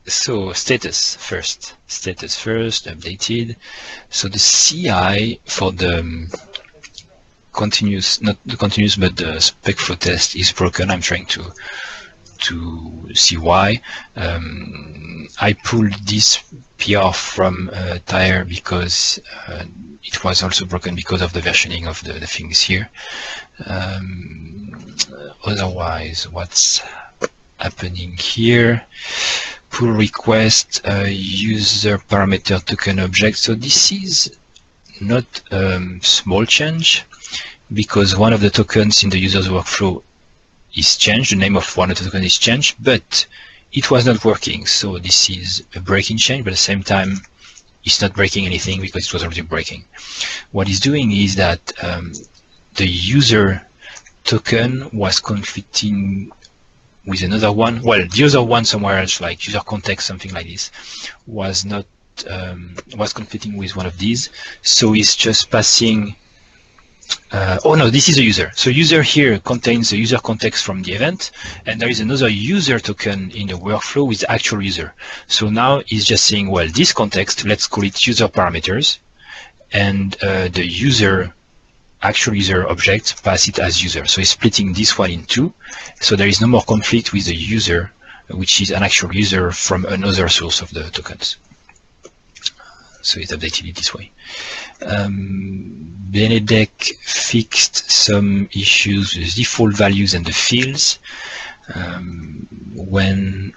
So status first, updated. So the CI for the continuous, not the continuous, but the spec flow test is broken. I'm trying to see why. I pulled this PR from Tire because it was also broken because of the versioning of the things here. Otherwise, what's happening here? Pull request user parameter token object. So this is not small change because one of the tokens in the user's workflow is changed. The name of one of the tokens is changed, but it was not working. So this is a breaking change, but at the same time, it's not breaking anything because it was already breaking. What it's doing is that the user token was conflicting with another one. Well, the other one somewhere else, like user context, something like this, was not was conflicting with one of these. So it's just passing. Oh no, this is a user. So user here contains the user context from the event, and there is another user token in the workflow with actual user. So now it's just saying, well, this context, let's call it user parameters, and the user actual user object pass it as user. So it's splitting this one in two. So there is no more conflict with the user, which is an actual user from another source of the tokens. So it's updated it this way. Benedek fixed some issues with default values and the fields. When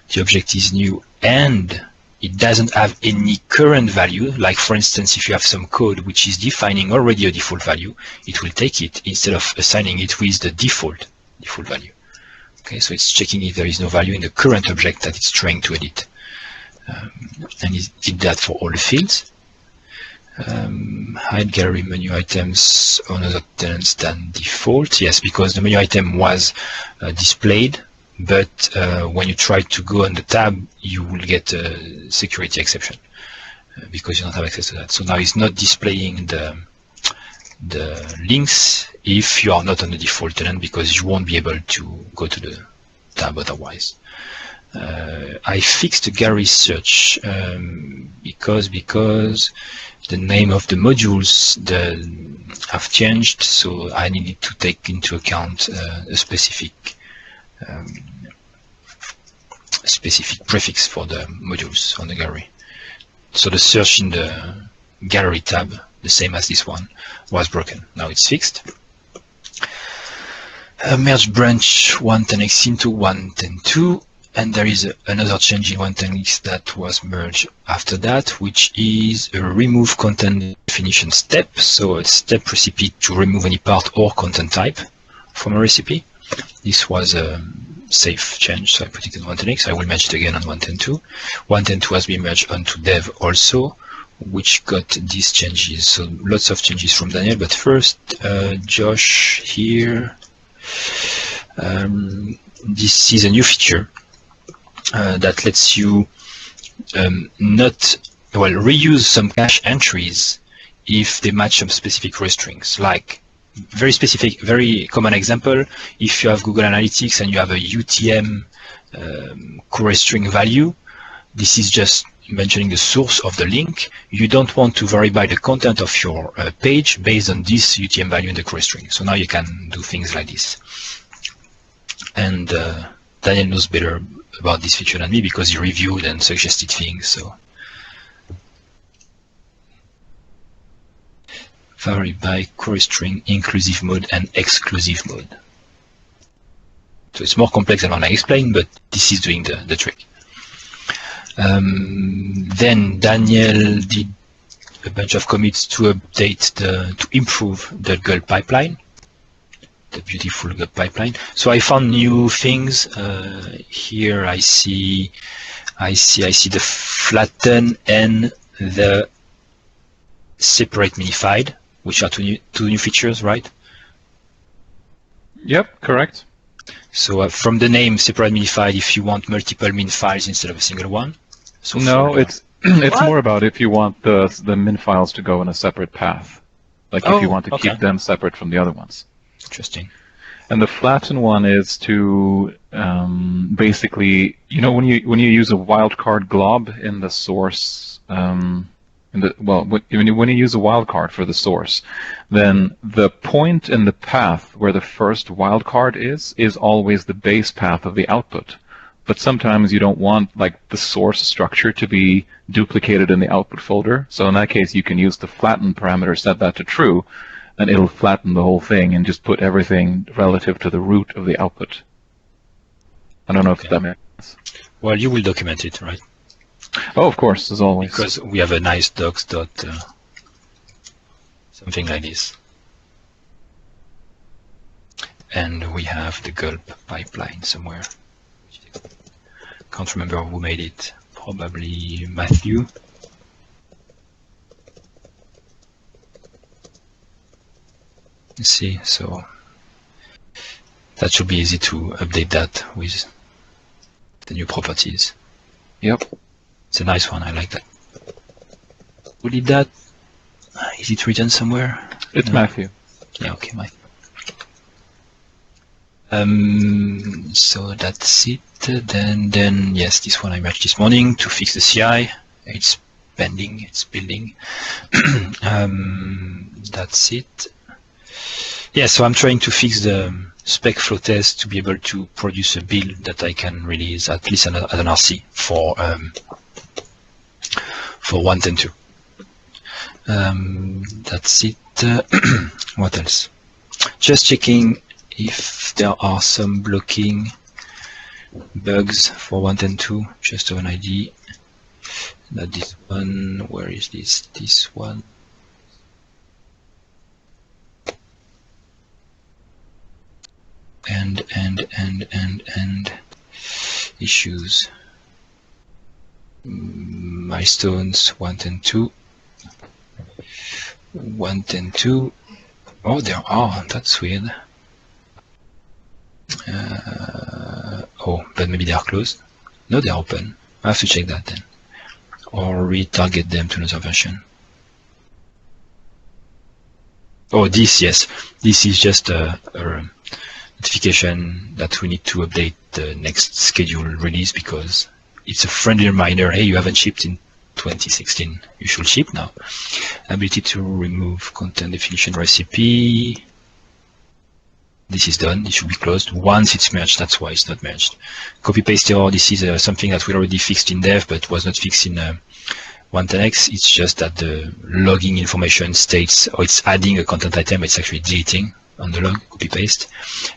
the object is new and it doesn't have any current value, like for instance, if you have some code which is defining already a default value, it will take it instead of assigning it with the default value. Okay, so it's checking if there is no value in the current object that it's trying to edit. And it did that for all the fields. Hide gallery menu items on other tenants than default. Yes, because the menu item was displayed, but when you try to go on the tab, you will get a security exception because you don't have access to that. So now it's not displaying the links if you are not on the default tenant because you won't be able to go to the tab otherwise. I fixed the gallery search because the name of the modules have changed, so I needed to take into account a specific prefix for the modules on the gallery. So the search in the gallery tab, the same as this one, was broken. Now it's fixed. Merge branch 110x into 110.2. And there is another change in 110x that was merged after that, which is a remove content definition step. So a step recipe to remove any part or content type from a recipe. This was a safe change, so I put it in 110x. I will merge it again on 110.2. 110.2 has been merged onto dev also, which got these changes. So lots of changes from Daniel, but first, Josh here. This is a new feature that lets you reuse some cache entries if they match some specific ray strings. Like very specific, very common example, if you have Google Analytics and you have a UTM core string value, this is just mentioning the source of the link. You don't want to vary by the content of your page based on this UTM value in the core string. So now you can do things like this. And Daniel knows better about this feature than me because he reviewed and suggested things. So vary by core string, inclusive mode and exclusive mode. So it's more complex than what I explained, but this is doing the trick. Then Daniel did a bunch of commits to update to improve the Gulp pipeline. The beautiful Gulp pipeline. So I found new things. Here I see the flatten and the separate minified, which are two new features, right? Yep, correct. So from the name separate minified, if you want multiple min files instead of a single one. So no, it's more about if you want the min files to go in a separate path, like if you want to keep them separate from the other ones. Interesting. And the flatten one is to basically, when you use a wildcard glob in the source, when you use a wildcard for the source, then the point in the path where the first wildcard is always the base path of the output. But sometimes you don't want the source structure to be duplicated in the output folder. So in that case, you can use the flatten parameter, set that to true, and it'll flatten the whole thing and just put everything relative to the root of the output. I don't know if that makes sense. Well, you will document it, right? Oh, of course, as always. Because we have a nice docs dot something like this. And we have the Gulp pipeline somewhere. Can't remember who made it. Probably Matthew. Let's see, so that should be easy to update that with the new properties. Yep. It's a nice one, I like that. Who did that? Is it written somewhere? It's Matthew. Yeah, okay, Matthew. So that's it. Then yes, this one I merged this morning to fix the CI. It's pending, it's building. That's it. Yeah, so I'm trying to fix the spec flow test to be able to produce a build that I can release at least as an RC for 1.10.2. That's it. What else? Just checking if there are some blocking bugs for 1.10.2, just an ID. Not this one. Where is this? This one. And issues. Milestones 1.10.2. 1.10.2. Oh, there are. That's weird. Oh, but maybe they are closed. No, they are open. I have to check that then, or retarget them to another version. Oh, this, yes, this is just a notification that we need to update the next scheduled release because it's a friendly reminder. Hey, you haven't shipped in 2016. You should ship now. Ability to remove content definition recipe. This is done. It should be closed once it's merged. That's why it's not merged. Copy paste error. This is something that we already fixed in dev, but was not fixed in 1.10x. It's just that the logging information states, or it's adding a content item. It's actually deleting on the log. Copy paste.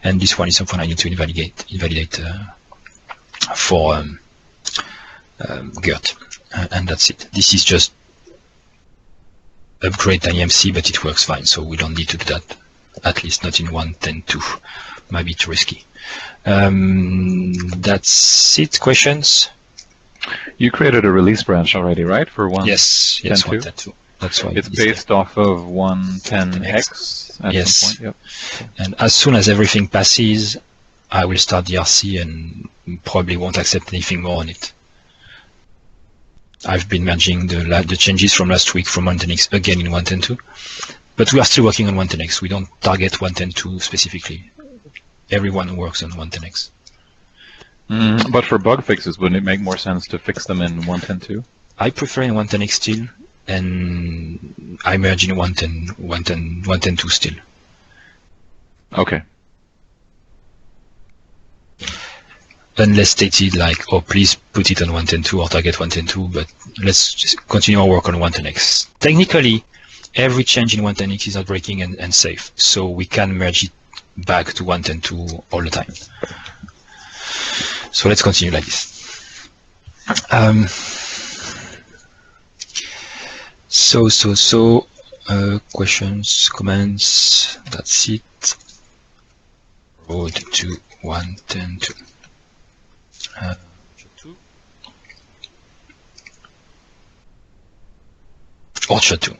And this one is something I need to invalidate for Gert. And that's it. This is just upgrade IMC, but it works fine. So we don't need to do that. At least not in 1.10.2, might be too risky. That's it. Questions? You created a release branch already, right? For 1.10.2? Yes, 1.10.2. That's why it's based off of 1.10x at yes. some point. Yep. And as soon as everything passes, I will start the RC and probably won't accept anything more on it. I've been merging the changes from last week from 1.10x again in 1.10.2. But we are still working on 1.10x. We don't target 1.10.2 specifically. Everyone works on 1.10x. But for bug fixes, wouldn't it make more sense to fix them in 1.10.2? I prefer in 1.10x still, and I merge in 1.10.2 still. Okay. Unless stated like, oh, please put it on 1.10.2 or target 1.10.2, but let's just continue our work on 1.10x. Technically, every change in 1.10x is not breaking and safe, so we can merge it back to 1.10.2 all the time. So let's continue like this. Questions, comments, that's it. Road to 1.10.2. Orchard 2.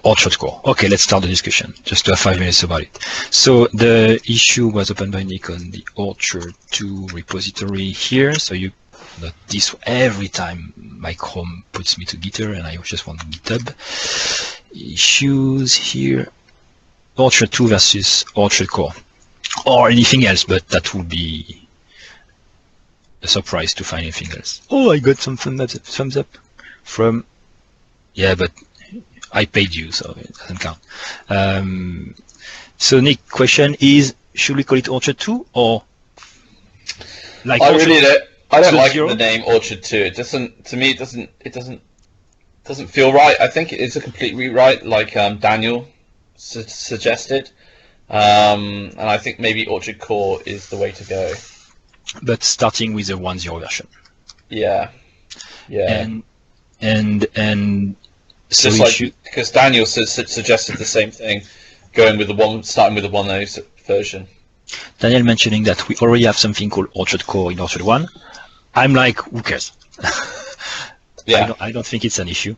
Orchard core. Okay, let's start the discussion. Just to have 5 minutes about it. So the issue was opened by Nick on the Orchard 2 repository here. So you not this every time my Chrome puts me to Gitter and I just want GitHub. Issues here. Orchard 2 versus Orchard Core, or anything else, but that would be a surprise to find anything else. Oh, I got some thumbs up from, yeah, but I paid you, so it doesn't count. So Nick, question is, should we call it Orchard 2 or like? I don't like 0? the name Orchard 2. It doesn't. To me, it doesn't feel right. I think it is a complete rewrite, like Daniel suggested, and I think maybe Orchard Core is the way to go. But starting with the 1.0 version. Yeah. And so just like because Daniel suggested the same thing, starting with the 1.0 version. Daniel mentioning that we already have something called Orchard Core in Orchard 1. I'm like, who cares? Yeah. I don't think it's an issue.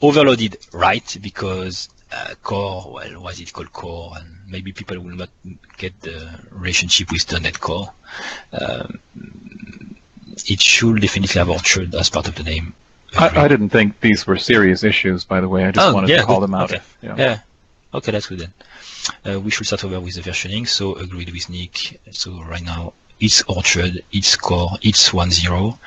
Overloaded, right? Because Core, well, why is it called Core? And maybe people will not get the relationship with .NET Core. It should definitely have Orchard as part of the name. I didn't think these were serious issues, by the way. I just wanted to call them out. Okay. Yeah. Okay, that's good then. We should start over with the versioning. So agreed with Nick. So right now it's Orchard, it's Core, it's 1.0.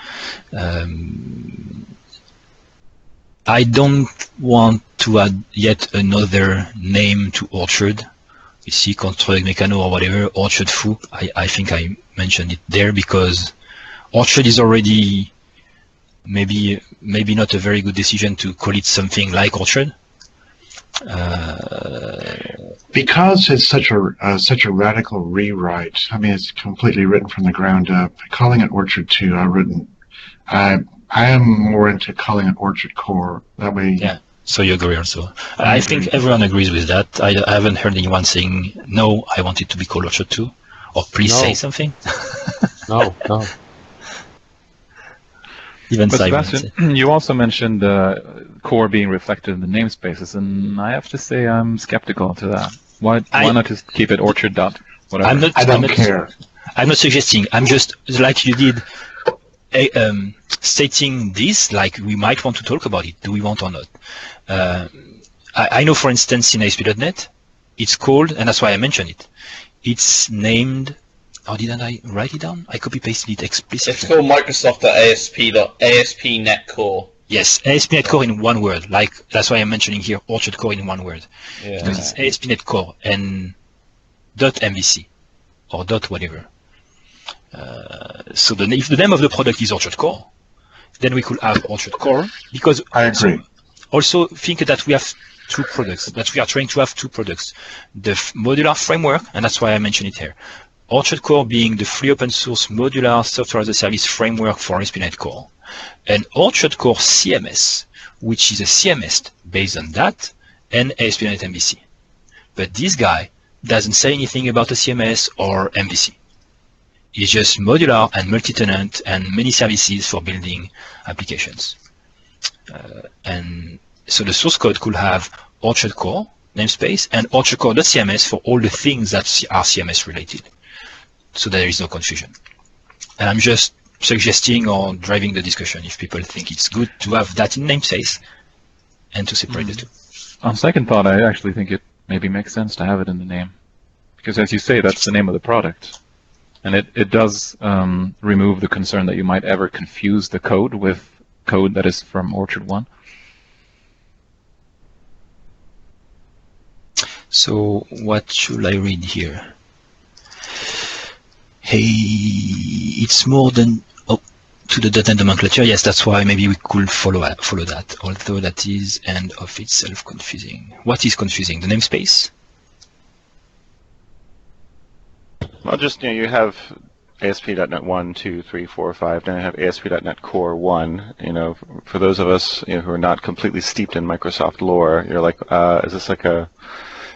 I don't want to add yet another name to Orchard. You see, Construct Mechano or whatever, Orchard Foo. I think I mentioned it there because Orchard is already maybe not a very good decision to call it something like Orchard. Because it's such a radical rewrite. I mean, it's completely written from the ground up. Calling it Orchard 2, I am more into calling it Orchard Core. That way. Yeah. So you agree also. I think everyone agrees with that. I haven't heard anyone saying no. I want it to be called Orchard 2, or please say something. No. Even but Simon. Sebastian, you also mentioned core being reflected in the namespaces, and I have to say I'm skeptical to that. Why not just keep it Orchard dot whatever? I don't care. I'm not suggesting. I'm just like you did, stating this. Like we might want to talk about it. Do we want or not? I know, for instance, in ASP.NET, it's called, and that's why I mentioned it. It's named. Or didn't I write it down? I copy-pasted it explicitly. It's called Microsoft.ASP.NET Core. Yes, ASP.NET Core in one word. Like that's why I'm mentioning here Orchard Core in one word. Yeah. Because it's ASP.NET Core and .mvc or .whatever. So if the name of the product is Orchard Core, then we could have Orchard Core because I agree. Also think that we have two products. That we are trying to have two products: the modular framework, and that's why I mentioned it here. Orchard Core being the free open source modular software as a service framework for ASP.NET Core, and Orchard Core CMS, which is a CMS based on that, and ASP.NET MVC. But this guy doesn't say anything about a CMS or MVC. It's just modular and multi-tenant and many services for building applications. And so the source code could have Orchard Core namespace and Orchard Core.cms for all the things that are CMS related. So there is no confusion. And I'm just suggesting or driving the discussion if people think it's good to have that in namespace and to separate the two. On second thought, I actually think it maybe makes sense to have it in the name. Because as you say, that's the name of the product. And it does remove the concern that you might ever confuse the code with code that is from Orchard 1. So what should I read here? Hey, it's more than to the .NET nomenclature. Yes, that's why maybe we could follow that. Although that is end of itself confusing. What is confusing? The namespace? Well, just you have ASP.NET 1, 2, 3, 4, 5. Then you have ASP.NET Core 1. For those of us who are not completely steeped in Microsoft lore, you're like, is this like a?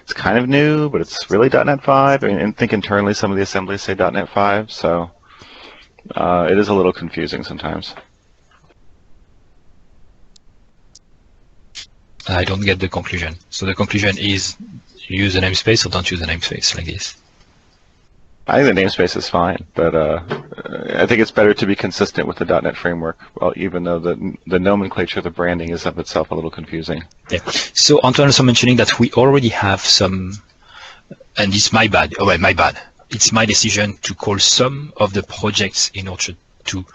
It's kind of new, but it's really .NET 5. I mean, and think internally, some of the assemblies say .NET 5, so it is a little confusing sometimes. I don't get the conclusion. So the conclusion is use the namespace or don't use the namespace like this. I think the namespace is fine, but I think it's better to be consistent with the .NET framework, well, even though the nomenclature, the branding is of itself a little confusing. Yeah. So Antoine also mentioning that we already have some, and it's my bad. Oh, well, my bad. It's my decision to call some of the projects in Orchard to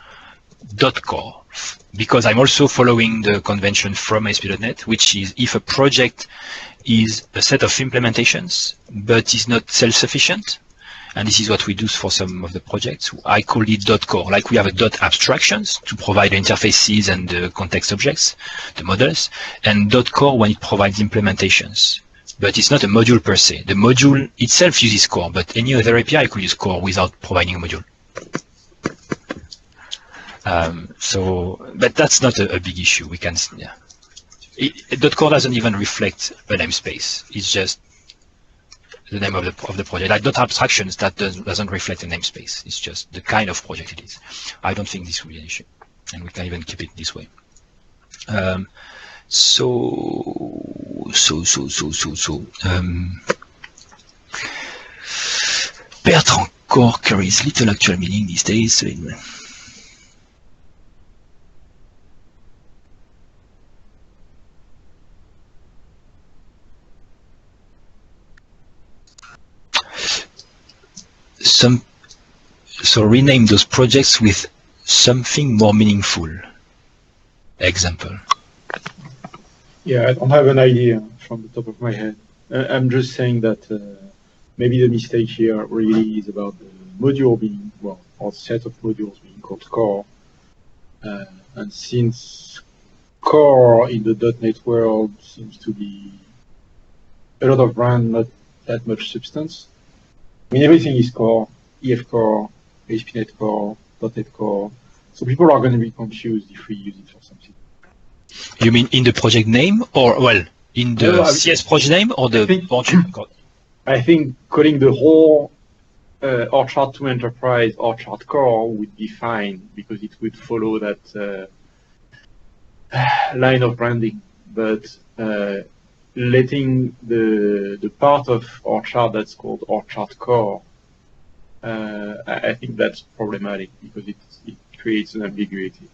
.core, because I'm also following the convention from ASP.NET, which is if a project is a set of implementations, but is not self-sufficient, and this is what we do for some of the projects, I call it .core. Like we have a .abstractions to provide the interfaces and the context objects, the models, and .core when it provides implementations. But it's not a module per se. The module itself uses core, but any other API could use core without providing a module. But that's not a big issue. We can, yeah. .core doesn't even reflect a namespace. It's just the name of the project. Like .abstractions, that doesn't reflect a namespace. It's just the kind of project it is. I don't think this will be an issue, and we can even keep it this way. Bertrand core carries little actual meaning these days. So so rename those projects with something more meaningful. Example. Yeah, I don't have an idea from the top of my head. I'm just saying that maybe the mistake here really is about the module being, well, or set of modules being called core. And since core in the .NET world seems to be a lot of brand, not that much substance. I mean, everything is core, EF core, ASP.NET core, .NET core. So people are going to be confused if we use it for something. You mean in the project name, or well, in the CS project name, or the project code? I think calling the whole Orchard to Enterprise Orchard core would be fine because it would follow that line of branding. But letting the part of Orchard that's called Orchard core, I think that's problematic because it creates an ambiguity.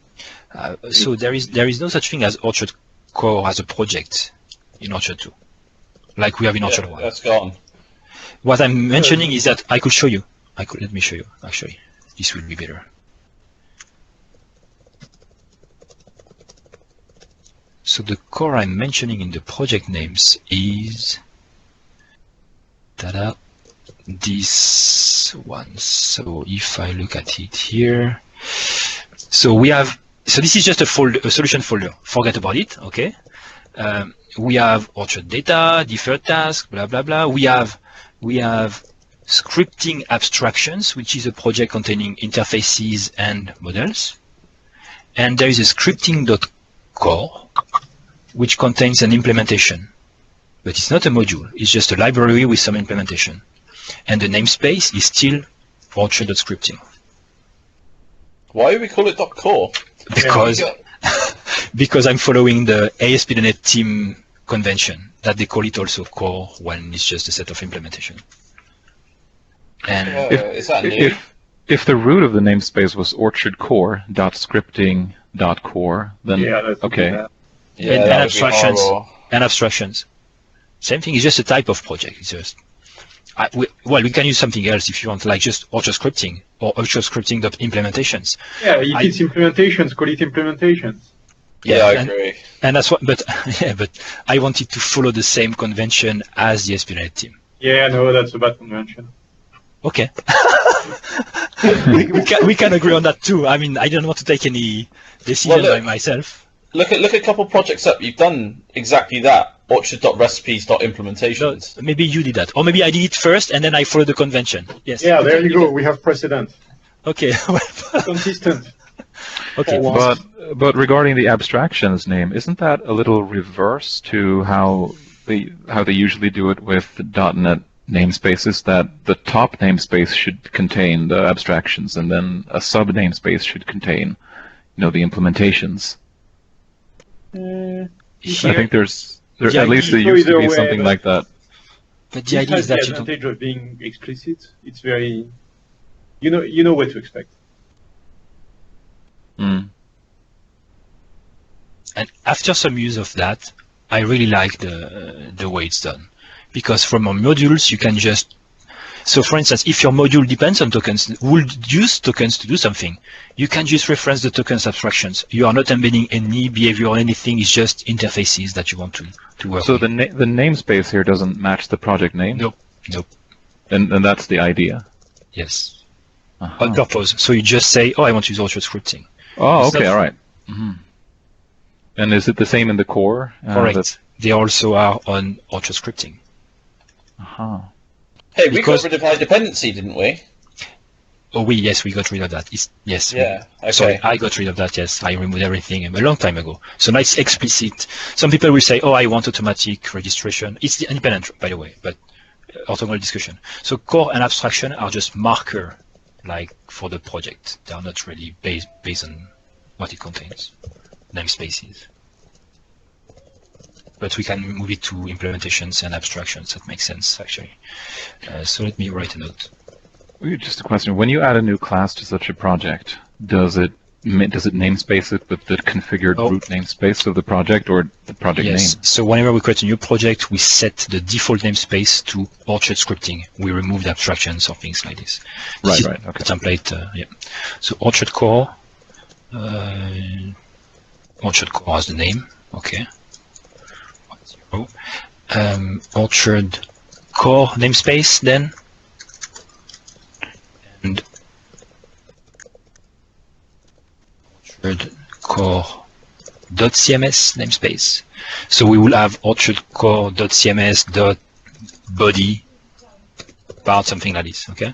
So there is no such thing as Orchard core as a project in Orchard 2, like we have in Orchard 1. That's gone. What I'm mentioning is that I could show you. Let me show you. Actually, this will be better. So the core I'm mentioning in the project names is this one. So if I look at it here, so we have. So this is just a solution folder. Forget about it. Okay. We have Orchard data, deferred task, blah blah blah. We have scripting abstractions, which is a project containing interfaces and models. And there is a scripting.core, which contains an implementation. But it's not a module, it's just a library with some implementation. And the namespace is still Orchard.scripting. Why do we call it .core? Because I'm following the ASP.NET team convention, that they call it also core when it's just a set of implementation. And is that new? If the root of the namespace was orchardcore.scripting.core, then okay. Yeah, and abstractions. Same thing, it's just a type of project. It's just we can use something else if you want, like just Orchard scripting or Orchard scripting implementations. Yeah, if it's implementations, call it implementations. Yeah, I agree. And that's what, but I wanted to follow the same convention as the ASP.NET team. Yeah, no, that's a bad convention. Okay. we can agree on that too. I mean, I don't want to take any decision by myself. Look at a couple projects up. You've done exactly that. Orchard.recipes.implementations. No, maybe you did that, or maybe I did it first and then I followed the convention. Yes. Yeah, there you go. We have precedent. Okay. Consistent. Okay. But regarding the abstractions name, isn't that a little reverse to how they usually do it with the .NET namespaces? That the top namespace should contain the abstractions, and then a sub namespace should contain, the implementations. I think at least there used to be something like that. But the idea is that the advantage of being explicit. It's very you know what to expect. Mm. And after some use of that, I really like the way it's done, because from our modules you can just. So for instance, if your module depends on tokens, would use tokens to do something, you can just reference the tokens abstractions. You are not embedding any behavior or anything, it's just interfaces that you want to work So with. the namespace here doesn't match the project name? Nope. And that's the idea? Yes. Uh-huh. On purpose. So you just say, oh, I want to use Orchard scripting. Oh, It's okay, not- all right. Mm-hmm. And is it the same in the core? Correct. They also are on Orchard scripting. Uh-huh. Hey, we Because- got rid of high dependency, didn't we? Oh, yes, we got rid of that. Yes. Yeah. Okay. Sorry, I got rid of that, yes. I removed everything a long time ago. So now it's explicit. Some people will say, oh, I want automatic registration. It's independent, by the way, but orthogonal discussion. So core and abstraction are just marker, like, for the project. They are not really based on what it contains, namespaces. But we can move it to implementations and abstractions. That makes sense, actually. So let me write a note. Just a question. When you add a new class to such a project, does it namespace it with the configured Oh. root namespace of the project or the project Yes. name? So whenever we create a new project, we set the default namespace to Orchard scripting. We remove the abstractions or things like this. Right, This is right, okay. the template, yeah. So Orchard core. Orchard core has the name. Okay. 1.0. Orchard core namespace then. And Orchard core.cms namespace. So we will have Orchard core.cms.body part, something like this, okay?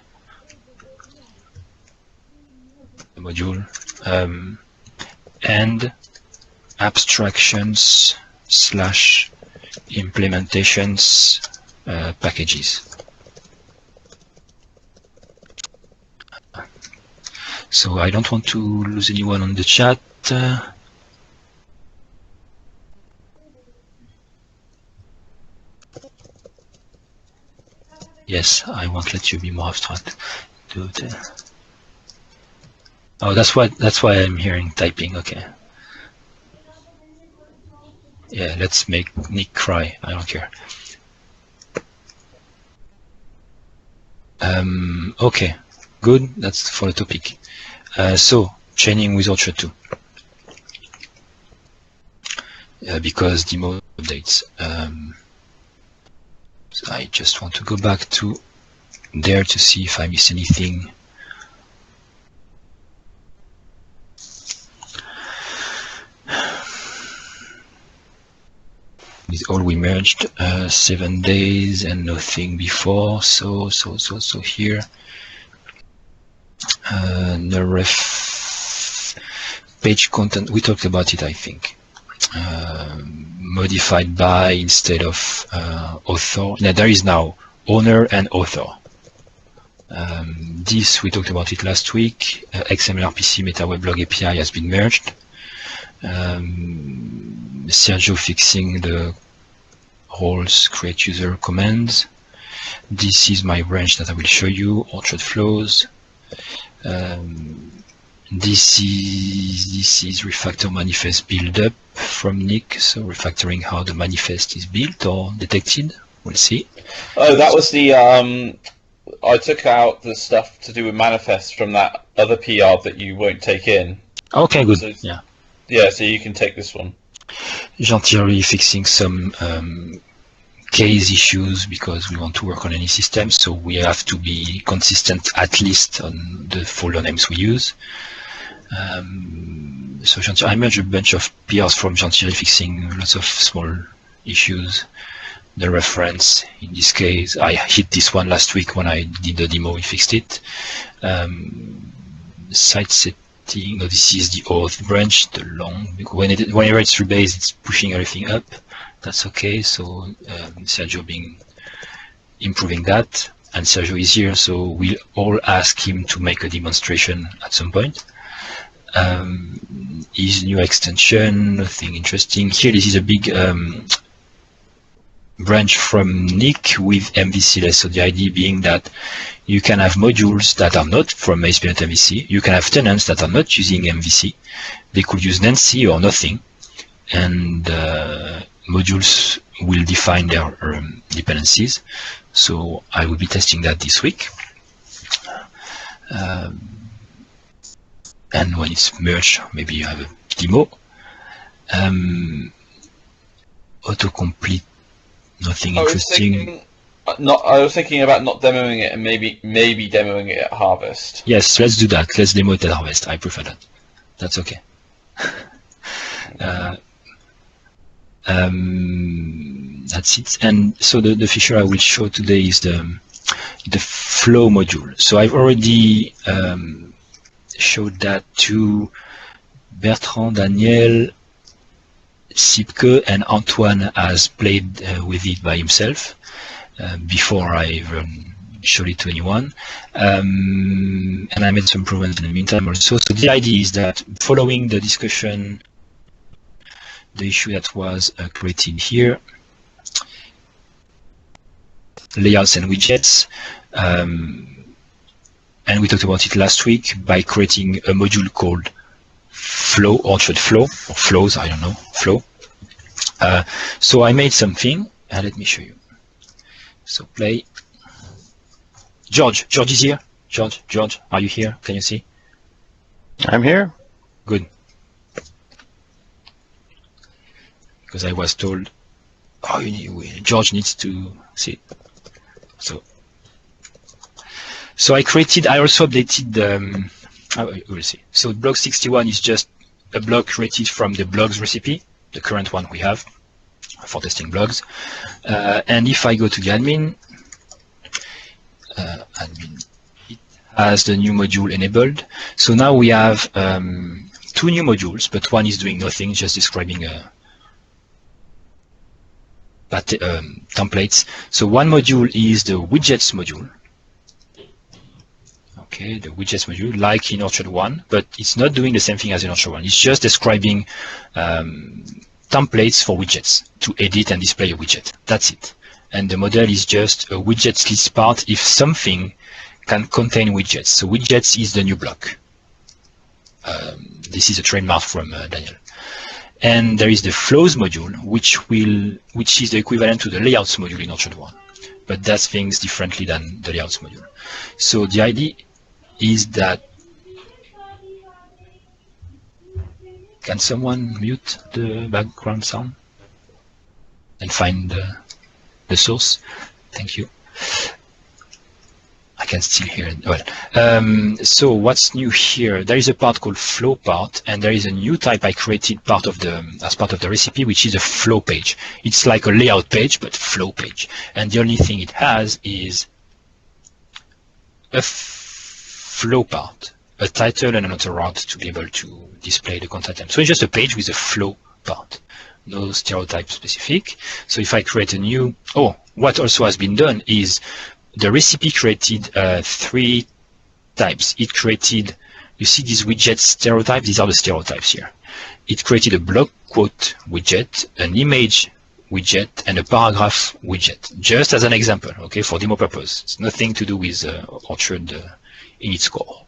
The module. And abstractions / implementations packages. So I don't want to lose anyone on the chat. Yes, I won't let you be more abstract. Oh, that's why I'm hearing typing. Okay. Yeah, let's make Nick cry. I don't care. Okay, good. That's for the topic. So chaining with Orchard 2. Because demo updates. So I just want to go back to there to see if I missed anything. With all we merged 7 days and nothing before. So here. The ref page content, we talked about it, I think. Modified by instead of author. Now there is now owner and author. This, we talked about it last week. XML-RPC MetaWeblog API has been merged. Sergio fixing the roles CreateUser commands. This is my branch that I will show you, Orchard flows. This is refactormanifestbuildup from Nick, so refactoring how the manifest is built or detected. We'll see. Oh, that was the I took out the stuff to do with manifest from that other PR that you won't take in. Okay, good. So, yeah. Yeah, so you can take this one. Gently fixing some case issues because we want to work on any system, so we have to be consistent at least on the folder names we use. So I merged a bunch of PRs from Gently fixing lots of small issues. The reference, in this case, I hit this one last week when I did the demo, we fixed it. Site setting, no, this is the auth branch, the long, whenever it's rebased, it's pushing everything up. That's okay, so Sergio improving that, and Sergio is here, so we'll all ask him to make a demonstration at some point. IsNew extension, nothing interesting. Here, this is a big branch from Nick with mvcless. So the idea being that you can have modules that are not from ASP.MVC. You can have tenants that are not using MVC. They could use Nancy or nothing, and modules will define their dependencies. So I will be testing that this week. And when it's merged, maybe you have a demo. Autocomplete, nothing interesting. I was thinking about not demoing it and maybe demoing it at Harvest. Yes, let's do that. Let's demo it at Harvest. I prefer that. That's okay. That's it. And so the feature I will show today is the flow module. So I've already showed that to Bertrand, Daniel, Sipke, and Antoine has played with it by himself before I even showed it to anyone. And I made some improvements in the meantime also. So the idea is that following the discussion, the issue that was created here, layouts and widgets, and we talked about it last week by creating a module called flow, Orchard flow, or flows, I don't know, flow. So I made something, and let me show you. So play. George is here. George, are you here? Can you see? I'm here. Good. Because I was told, oh, George needs to see. So I also updated we'll see. So blog 61 is just a blog created from the blogs recipe, the current one we have for testing blogs. And if I go to the admin, it has the new module enabled. So now we have 2 new modules, but one is doing nothing, just describing templates. So one module is the widgets module. Okay, the widgets module, like in Orchard 1, but it's not doing the same thing as in Orchard 1. It's just describing templates for widgets to edit and display a widget. That's it. And the model is just a widgets list part if something can contain widgets. So widgets is the new block. This is a trademark from Daniel. And there is the flows module, which is the equivalent to the layouts module in Orchard 1, but does things differently than the layouts module. So the idea is that, can someone mute the background sound and find the source? Thank you. I can still hear it. Well, so what's new here? There is a part called flow part, and there is a new type I created as part of the recipe, which is a flow page. It's like a layout page, but flow page. And the only thing it has is a flow part, a title and another route to be able to display the content item. So it's just a page with a flow part, no stereotype specific. So if I create a new, what also has been done is the recipe created 3 types. It created, you see these widget stereotypes, these are the stereotypes here. It created a block quote widget, an image widget, and a paragraph widget, just as an example, okay, for demo purpose. It's nothing to do with Orchard in its core.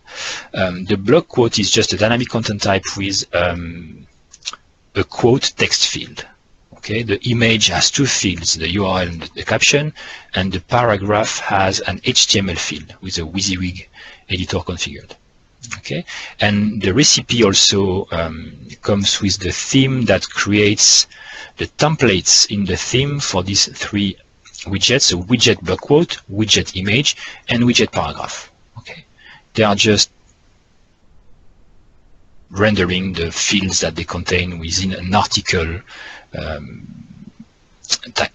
The block quote is just a dynamic content type with a quote text field. Okay, the image has 2 fields, the URL and the caption, and the paragraph has an HTML field with a WYSIWYG editor configured. Okay, and the recipe also comes with the theme that creates the templates in the theme for these 3 widgets, so widget block quote, widget image, and widget paragraph. Okay, they are just rendering the fields that they contain within an article type.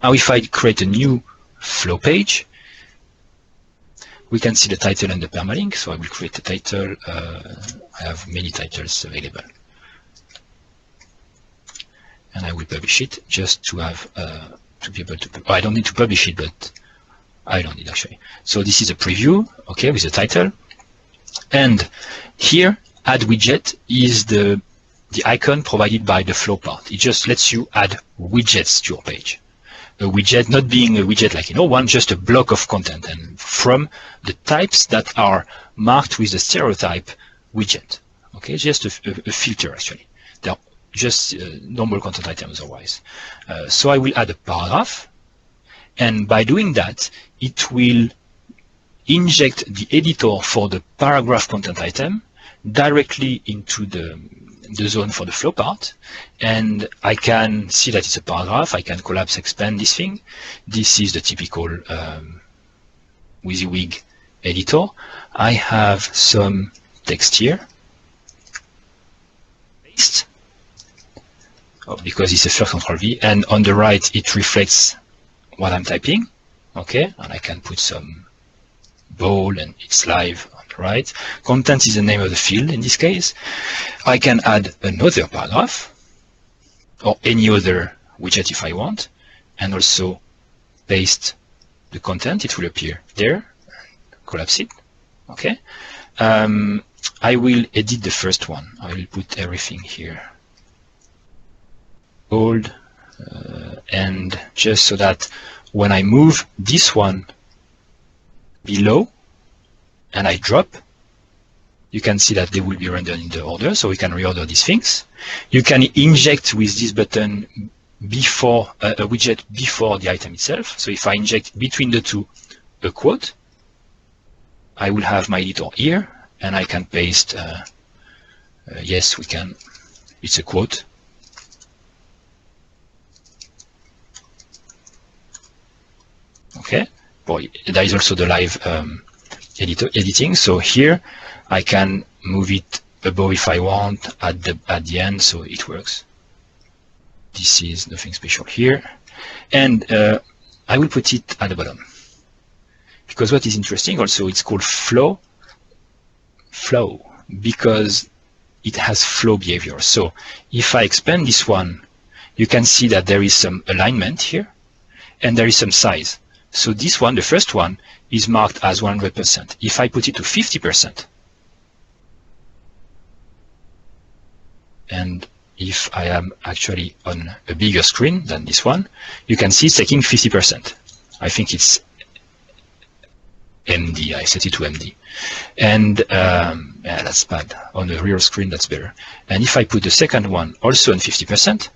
Now if I create a new flow page, we can see the title and the permalink. So I will create a title. I have many titles available. And I will publish it just to have to be able to, I don't need to publish it, but I don't need actually. So this is a preview, okay, with the title. And here, add widget is the icon provided by the flow part. It just lets you add widgets to your page. a widget not being a widget like one, just a block of content, and from the types that are marked with the stereotype widget. Okay, just a filter actually. They're just normal content items otherwise. So I will add a paragraph, and by doing that, it will inject the editor for the paragraph content item directly into the zone for the flow part, and I can see that it's a paragraph. I can collapse, expand this thing. This is the typical WYSIWYG editor. I have some text here. Paste. Oh, because it's a first Ctrl-V, and on the right it reflects what I'm typing. Okay, and I can put some bold, and it's live on the right. Content is the name of the field in this case. I can add another paragraph or any other widget if I want, and also paste the content. It will appear there. Collapse it. Okay. I will edit the first one. I will put everything here bold, and just so that when I move this one below and I drop, you can see that they will be rendered in the order, so we can reorder these things. You can inject with this button before a widget before the item itself. So if I inject between the two a quote, I will have my editor here, and I can paste, yes, we can, it's a quote. Okay, boy, there is also the live editing. So here I can move it above if I want, at the end, so it works. This is nothing special here, and I will put it at the bottom, because what is interesting also, it's called flow because it has flow behavior. So if I expand this one, you can see that there is some alignment here, and there is some size. So this one, the first one, is marked as 100%. If I put it to 50%, and if I am actually on a bigger screen than this one, you can see it's taking 50%. I think it's MD. I set it to MD. And yeah, that's bad. On the real screen, that's better. And if I put the second one also on 50%,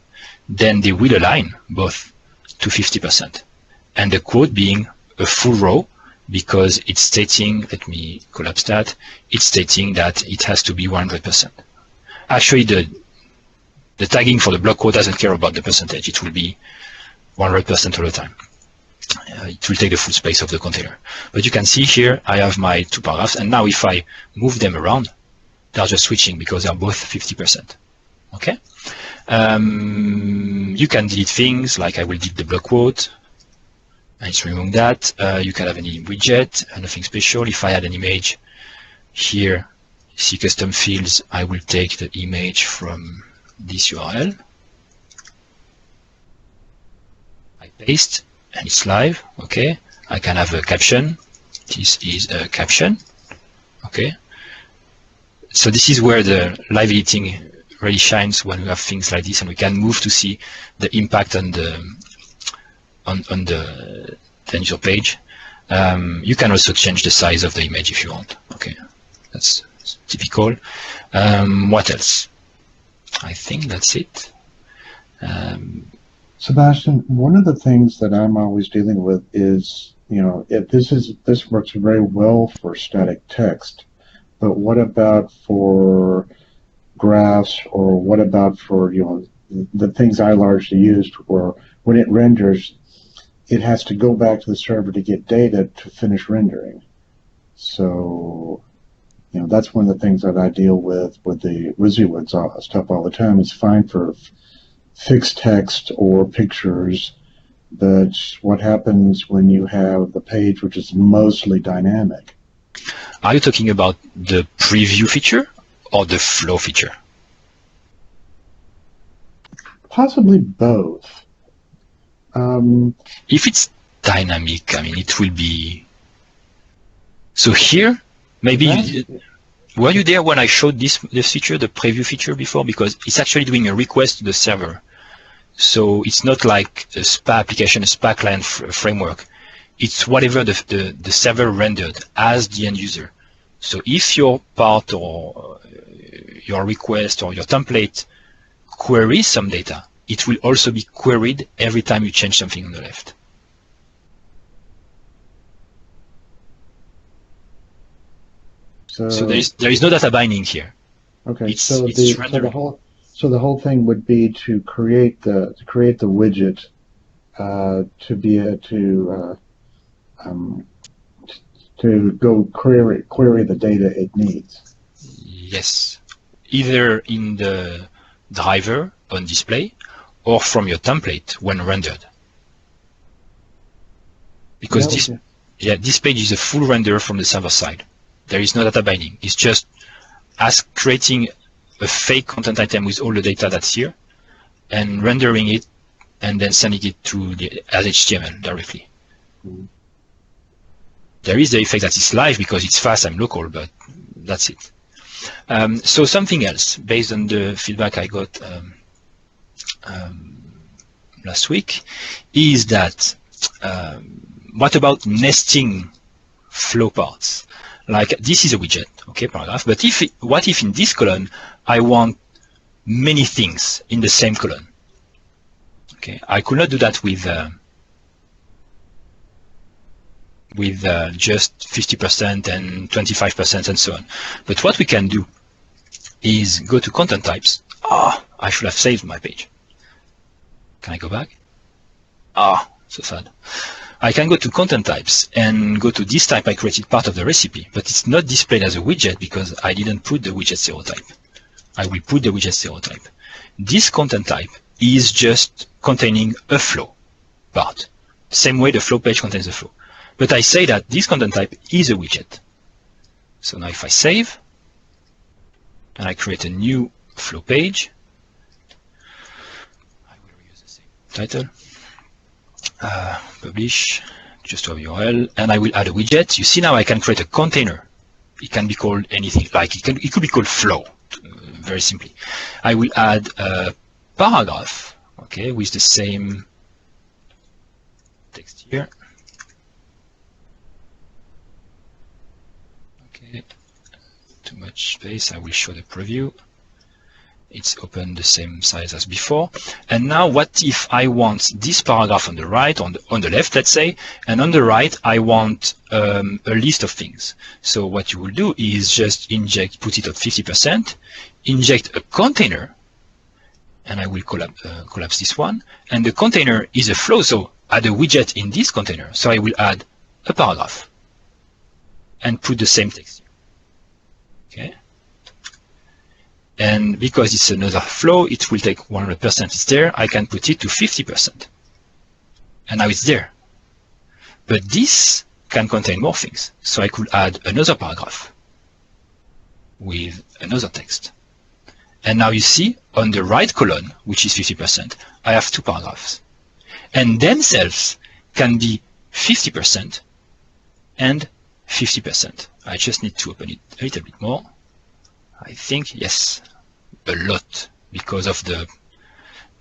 then they will align both to 50%. And the quote being a full row, because it's stating, let me collapse that, it's stating that it has to be 100%. Actually, the tagging for the block quote doesn't care about the percentage. It will be 100% all the time. It will take the full space of the container. But you can see here, I have my two paragraphs, and now if I move them around, they're just switching because they're both 50%. Okay? You can delete things, like I will delete the block quote, and it's removing that. You can have any widget, nothing special. If I add an image here, see custom fields, I will take the image from this URL. I paste, and it's live. Okay. I can have a caption. This is a caption. Okay. So this is where the live editing really shines, when we have things like this, and we can move to see the impact on the user page. You can also change the size of the image if you want. Okay, that's typical. What else? I think that's it. Sebastian, one of the things that I'm always dealing with is, if this works very well for static text, but what about for graphs, or what about for the things I largely used, where when it renders, it has to go back to the server to get data to finish rendering. So, that's one of the things that I deal with the WYSIWYG stuff all the time. It's fine for fixed text or pictures, but what happens when you have the page which is mostly dynamic? Are you talking about the preview feature or the flow feature? Possibly both. If it's dynamic, I mean, it will be. So here, maybe were you there when I showed this feature, the preview feature, before? Because it's actually doing a request to the server. So it's not like a SPA application, a SPA client framework. It's whatever the server rendered as the end user. So if your part or your request or your template queries some data, it will also be queried every time you change something on the left. So there is no data binding here. Okay, It's so the whole thing would be to create the widget to be able to go query the data it needs. Yes, either in the driver on display or from your template when rendered. Because this page is a full render from the server side. There is no data binding. It's just as creating a fake content item with all the data that's here and rendering it and then sending it to as HTML directly. Mm-hmm. There is the effect that it's live because it's fast and local, but that's it. So something else based on the feedback I got last week is that what about nesting flow parts? Like this is a widget, okay, paragraph. But what if in this column I want many things in the same column? Okay, I could not do that with just 50% and 25% and so on. But what we can do is go to content types. I should have saved my page. Can I go back? So sad. I can go to content types and go to this type I created part of the recipe, but it's not displayed as a widget because I didn't put the widget 0 type. I will put the widget 0 type. This content type is just containing a flow part. Same way the flow page contains a flow. But I say that this content type is a widget. So now if I save and I create a new flow page, I will reuse the same title. Publish, just to have URL, and I will add a widget. You see now I can create a container. It can be called anything, like it could be called flow, very simply. I will add a paragraph, okay, with the same text here. Okay, too much space. I will show the preview. It's open the same size as before. And now what if I want this paragraph on the right, on the left, let's say, and on the right I want a list of things. So what you will do is just put it at 50%, inject a container, and I will collapse this one. And the container is a flow, so add a widget in this container. So I will add a paragraph and put the same text here. Okay. And because it's another flow, it will take 100%. It's there. I can put it to 50%. And now it's there. But this can contain more things. So I could add another paragraph with another text. And now you see on the right column, which is 50%, I have two paragraphs. And themselves can be 50% and 50%. I just need to open it a little bit more. I think, yes, a lot, because of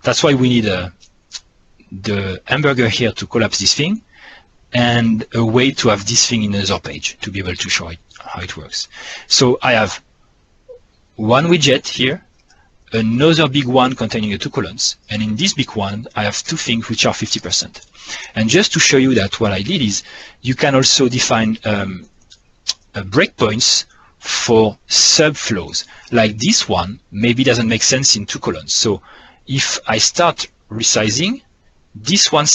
that's why we need the hamburger here to collapse this thing, and a way to have this thing in another page to be able to show it, how it works. So I have one widget here, another big one containing the two columns, and in this big one, I have two things which are 50%. And just to show you that what I did is, you can also define breakpoints for subflows. Like this one maybe doesn't make sense in two columns. So if I start resizing this one,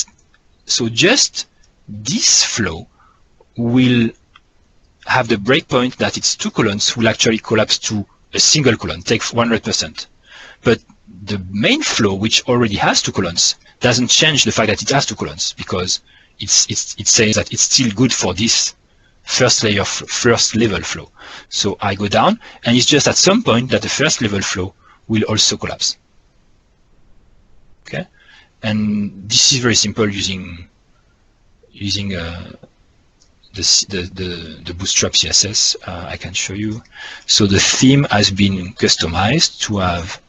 so just this flow will have the breakpoint that its two columns will actually collapse to a single column, take 100%. But the main flow, which already has two columns, doesn't change the fact that it has two columns, because it says that it's still good for this first level flow. So I go down, and it's just at some point that the first level flow will also collapse. Okay, and this is very simple using the Bootstrap CSS. I can show you. So the theme has been customized to have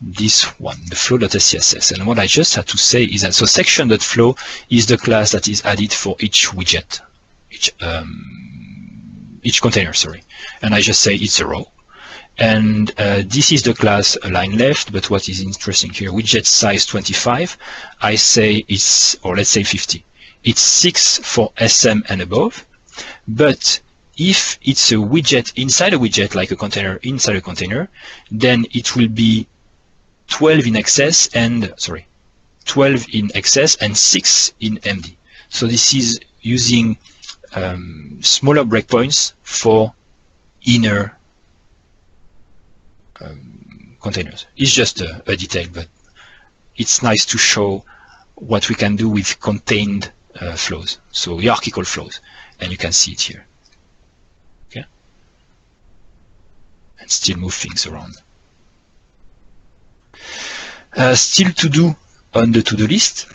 this one, the flow.scss. And what I just had to say is that, so section.flow is the class that is added for each widget, each container, sorry. And I just say it's a row. And this is the class align left, but what is interesting here, widget size 25, I say it's, or let's say 50. It's 6 for SM and above, but if it's a widget inside a widget, like a container inside a container, then it will be 12 in excess and, sorry, 12 in excess and 6 in MD. So this is using smaller breakpoints for inner containers. It's just a detail, but it's nice to show what we can do with contained flows, so hierarchical flows, and you can see it here. Okay, and still move things around. Still to do on the to-do list.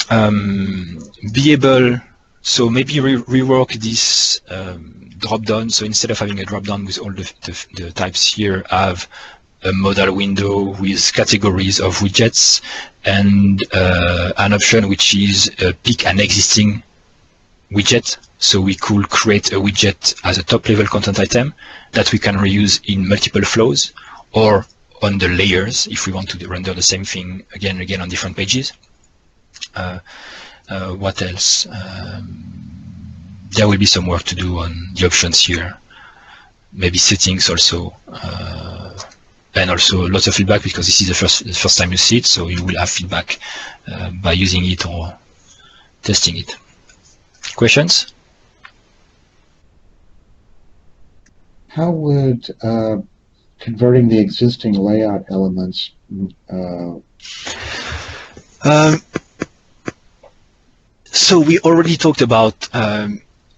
Be able, so maybe rework this drop-down. So instead of having a drop-down with all the types here, have a modal window with categories of widgets and an option which is pick an existing widget. So we could create a widget as a top-level content item that we can reuse in multiple flows, or on the layers if we want to render the same thing again and again on different pages. What else? There will be some work to do on the options here. Maybe settings also, and also lots of feedback, because this is the first time you see it, so you will have feedback by using it or testing it. Questions? How would converting the existing layout elements so we already talked about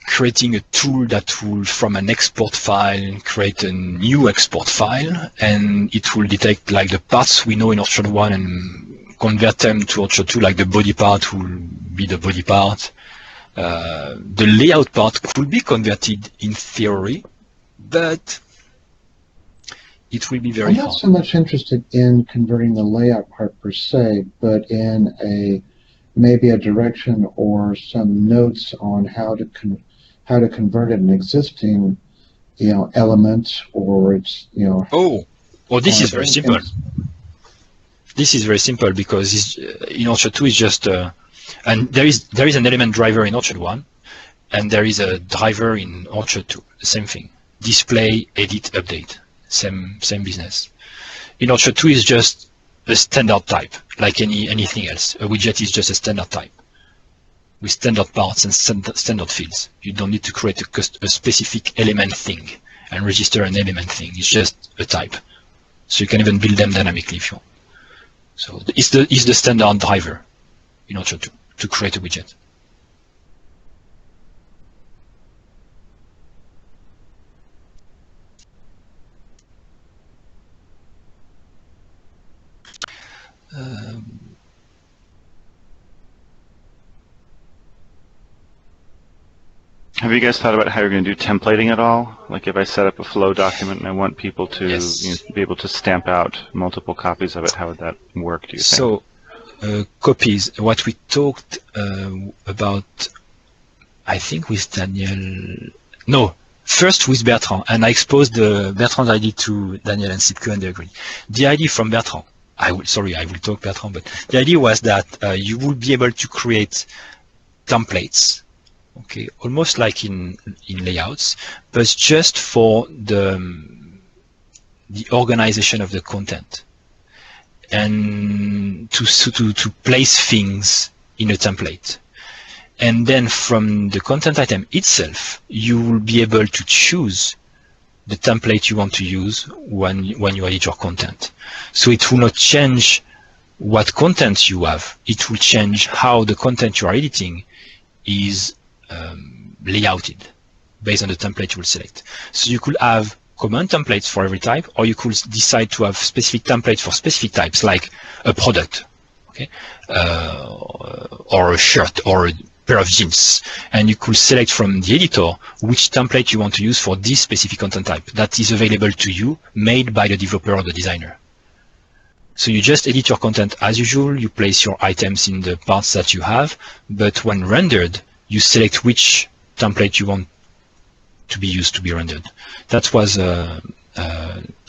creating a tool that will, from an export file, create a new export file, and it will detect like the parts we know in Orchard 1 and convert them to Orchard 2, like the body part will be the body part. The layout part could be converted in theory, but it will be very hard. I'm not so much interested in converting the layout part per se, but in maybe a direction or some notes on how to convert an existing, element, or it's, this is very simple. This is very simple because in Orchard 2 is just and there is an element driver in Orchard 1, and there is a driver in Orchard 2. The same thing. Display, edit, update. Same business. In Orchard 2 is just a standard type, like anything else. A widget is just a standard type with standard parts and standard fields. You don't need to create a specific element thing and register an element thing. It's just a type. So you can even build them dynamically if you want. So it's the standard driver in Orchard 2 to create a widget. Have you guys thought about how you're going to do templating at all? Like if I set up a flow document and I want people to be able to stamp out multiple copies of it, how would that work, do you think? So copies, what we talked about, I think with Daniel, no, first with Bertrand, and I exposed Bertrand's idea to Daniel and Sipke, and they agreed. The idea from Bertrand, I will talk Bertrand, but the idea was that you will be able to create templates, okay, almost like in layouts, but just for the organization of the content, and to place things in a template. And then from the content item itself, you will be able to choose the template you want to use when you edit your content. So it will not change what content you have. It will change how the content you are editing is layouted based on the template you will select. So you could have common templates for every type, or you could decide to have specific templates for specific types, like a product, okay, or a shirt, or a pair of jeans, and you could select from the editor which template you want to use for this specific content type that is available to you, made by the developer or the designer. So you just edit your content as usual, you place your items in the parts that you have, but when rendered, you select which template you want to be used to be rendered. That was the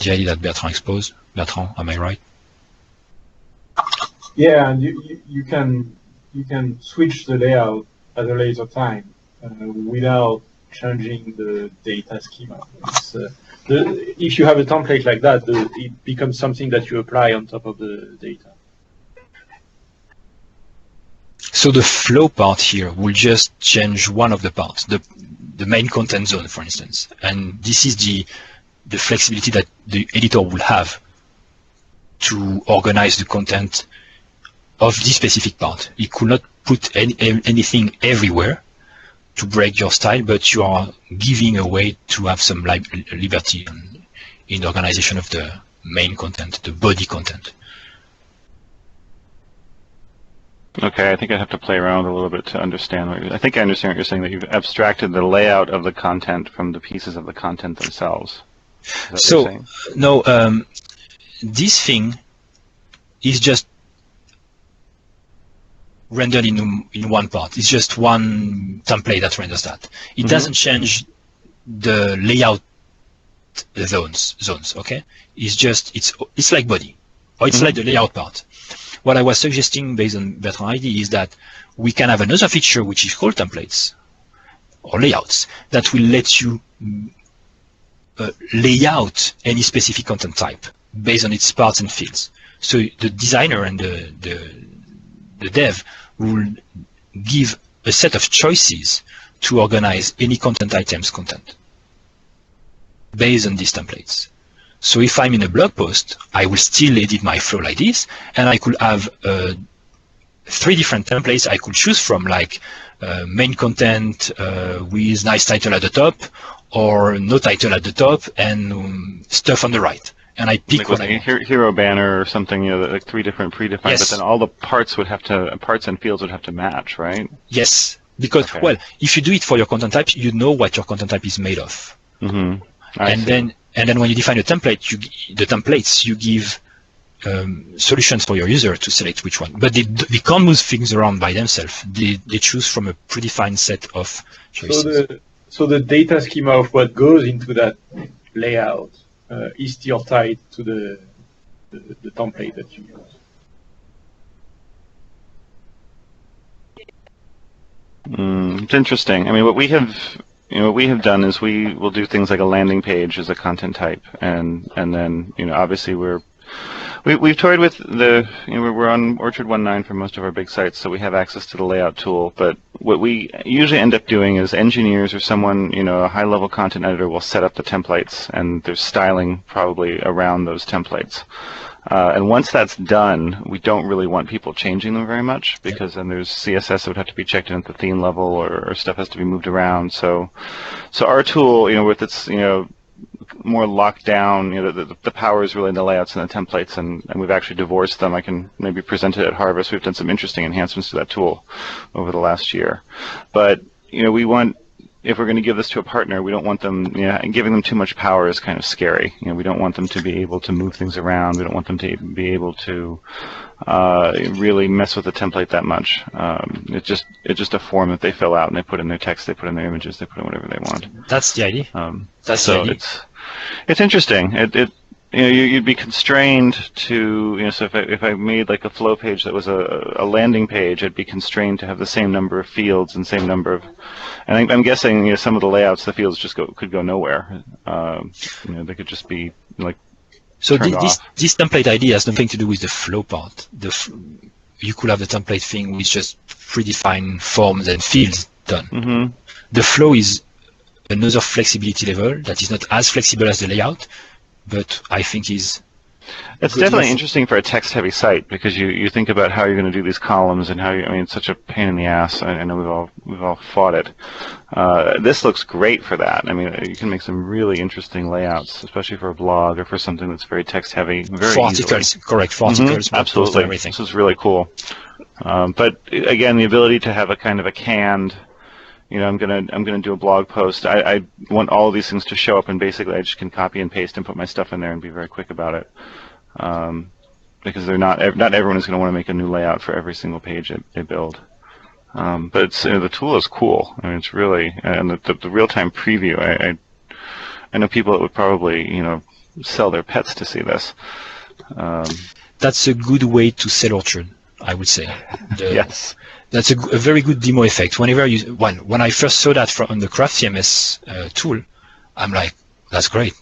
idea that Bertrand exposed. Bertrand, am I right? Yeah, and you can switch the layout at a later time without changing the data schema. If you have a template like that, it becomes something that you apply on top of the data. So the flow part here will just change one of the parts, the main content zone, for instance. And this is the flexibility that the editor will have to organize the content of this specific part. It could not put anything everywhere to break your style, but you are giving a way to have some liberty in the organization of the main content, the body content. Okay, I think I have to play around a little bit to understand. I think I understand what you're saying, that you've abstracted the layout of the content from the pieces of the content themselves. So, no, this thing is just rendered in one part. It's just one template that renders that. It doesn't change the layout zones. Okay, it's like body, or it's like the layout part. What I was suggesting based on Bertrand's idea is that we can have another feature which is called templates or layouts that will let you lay out any specific content type based on its parts and fields. So the designer and the dev will give a set of choices to organize any content items content based on these templates. So if I'm in a blog post, I will still edit my flow like this, and I could have 3 different templates I could choose from, like main content with nice title at the top, or no title at the top, and stuff on the right. And I pick like what I want. Hero banner or something, like 3 different predefined, Yes. but then all the parts and fields would have to match, right? Yes, because, Okay. well, if you do it for your content type, you know what your content type is made of. And then when you define a template, the templates you give solutions for your user to select which one. But they can't move things around by themselves. They choose from a predefined set of choices. So the data schema of what goes into that layout is still tied to the template that you use. It's interesting. I mean, what we have done is we will do things like a landing page as a content type, and then obviously we've toyed with we're on Orchard 1.9 for most of our big sites, so we have access to the layout tool. But what we usually end up doing is engineers or someone, a high-level content editor will set up the templates, and there's styling probably around those templates. And once that's done, we don't really want people changing them very much, because then there's CSS that would have to be checked in at the theme level, or stuff has to be moved around. So our tool, with its more locked down, the power is really in the layouts and the templates, and we've actually divorced them. I can maybe present it at Harvest. We've done some interesting enhancements to that tool over the last year. But we want, if we're going to give this to a partner, we don't want them, giving them too much power is kind of scary. We don't want them to be able to move things around. We don't want them to be able to really mess with the template that much. It's just a form that they fill out, and they put in their text, they put in their images, they put in whatever they want. That's the idea. So it's interesting. You'd be constrained to, so if I made like a flow page that was a landing page, I'd be constrained to have the same number of fields and same number of, and I'm guessing some of the layouts, the fields just could go nowhere. They could just be like. So this template idea has nothing to do with the flow part. You could have the template thing with just predefined forms and fields done. The flow is another flexibility level that is not as flexible as the layout, but I think is. It's definitely interesting for a text-heavy site, because you think about how you're going to do these columns and how it's such a pain in the ass. I know we've all fought it. This looks great for that. I mean, you can make some really interesting layouts, especially for a blog or for something that's very text-heavy. For articles, correct? For articles, absolutely. Everything. This is really cool. But again, the ability to have a kind of a canned. I'm gonna do a blog post. I want all of these things to show up, and basically I just can copy and paste and put my stuff in there and be very quick about it. because they're not everyone is going to want to make a new layout for every single page they build. But it's, the tool is cool. I mean, it's really, and the real-time preview. I know people that would probably sell their pets to see this. That's a good way to sell Orchard, I would say. Yes. That's a very good demo effect. When I first saw that on the Craft CMS tool, I'm like, that's great.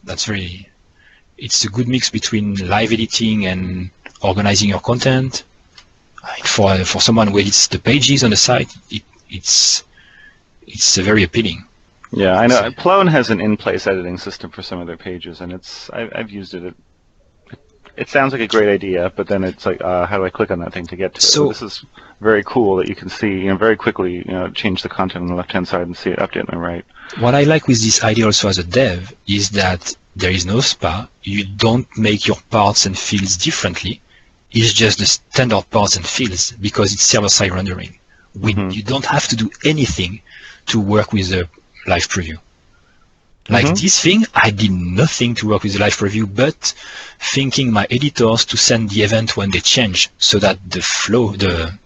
It's a good mix between live editing and organizing your content. For someone who edits the pages on the site, it's very appealing. Yeah, I know. Plone has an in-place editing system for some of their pages, and I've used it. It sounds like a great idea, but then it's like, how do I click on that thing to get to it? So this is very cool that you can see, very quickly, change the content on the left-hand side and see it update on the right. What I like with this idea also as a dev is that there is no SPA. You don't make your parts and fields differently. It's just the standard parts and fields because it's server-side rendering. You don't have to do anything to work with the live preview. Like this thing, I did nothing to work with the live preview, but thinking my editors to send the event when they change, so that the flow, the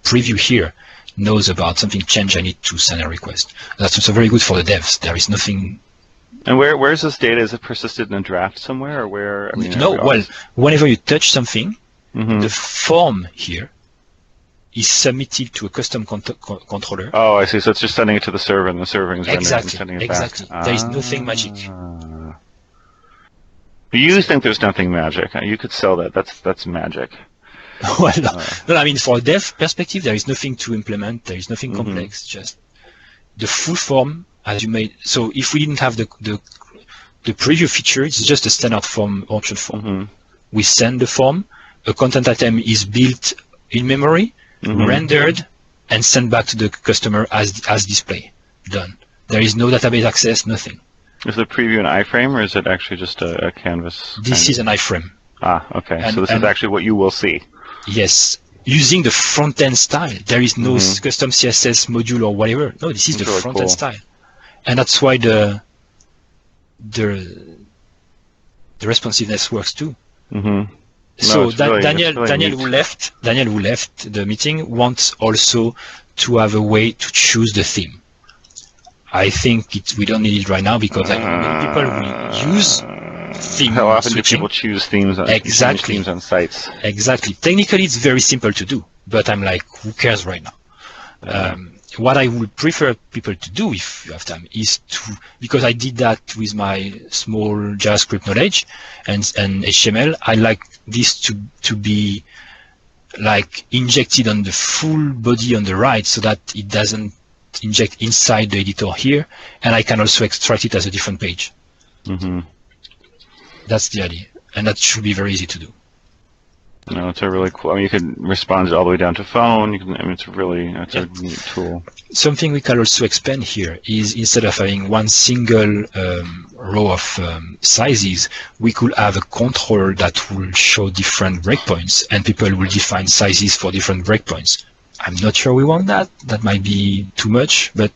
preview here knows about something change. I need to send a request. That's also very good for the devs. There is nothing. And where is this data? Is it persisted in a draft somewhere, or where? Whenever you touch something, the form here is submitted to a custom controller. Oh, I see. So it's just sending it to the server, and the server is sending it back. There is nothing magic. You think there's nothing magic? You could sell that. That's magic. Well, no, I mean, for a dev perspective, there is nothing to implement. There is nothing complex. Just the full form as you made. So if we didn't have the preview feature, it's just a standard form, Orchard form. We send the form. A content item is built in memory. Rendered and sent back to the customer as display. Done. There is no database access, nothing. Is the preview an iframe, or is it actually just a canvas? This is an iframe. Ah, okay. So this is actually what you will see. Yes. Using the front-end style. There is no custom CSS module or whatever. No, this is the front-end style. And that's why the responsiveness works too. So Daniel who left the meeting wants also to have a way to choose the theme. I think we don't need it right now because I know many people will use theme. How often switching. do people choose themes on themes on sites? Exactly. Technically, it's very simple to do, but I'm like, who cares right now? What I would prefer people to do, if you have time, is because I did that with my small JavaScript knowledge and HTML, I like this to be like injected on the full body on the right so that it doesn't inject inside the editor here, and I can also extract it as a different page. That's the idea, and that should be very easy to do. No, it's a really cool. I mean, you can respond all the way down to phone. It's a neat tool. Something we can also expand here is instead of having one single row of sizes, we could have a control that will show different breakpoints, and people will define sizes for different breakpoints. I'm not sure we want that. That might be too much, but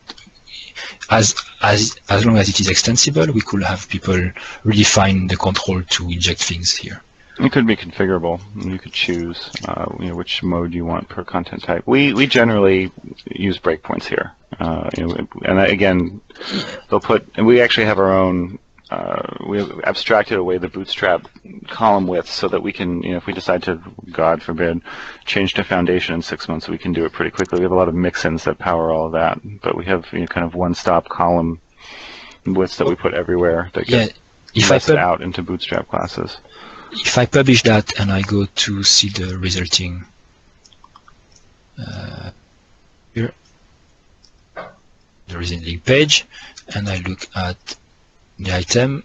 as long as it is extensible, we could have people redefine the control to inject things here. It could be configurable. You could choose, which mode you want per content type. We generally use breakpoints here, and again, we actually have our own. We have abstracted away the Bootstrap column width so that we can, if we decide to, God forbid, change to Foundation in 6 months, we can do it pretty quickly. We have a lot of mixins that power all of that, but we have kind of one-stop column widths that we put everywhere that get nested out into Bootstrap classes. If I publish that and I go to see the resulting here, the resulting page, and I look at the item,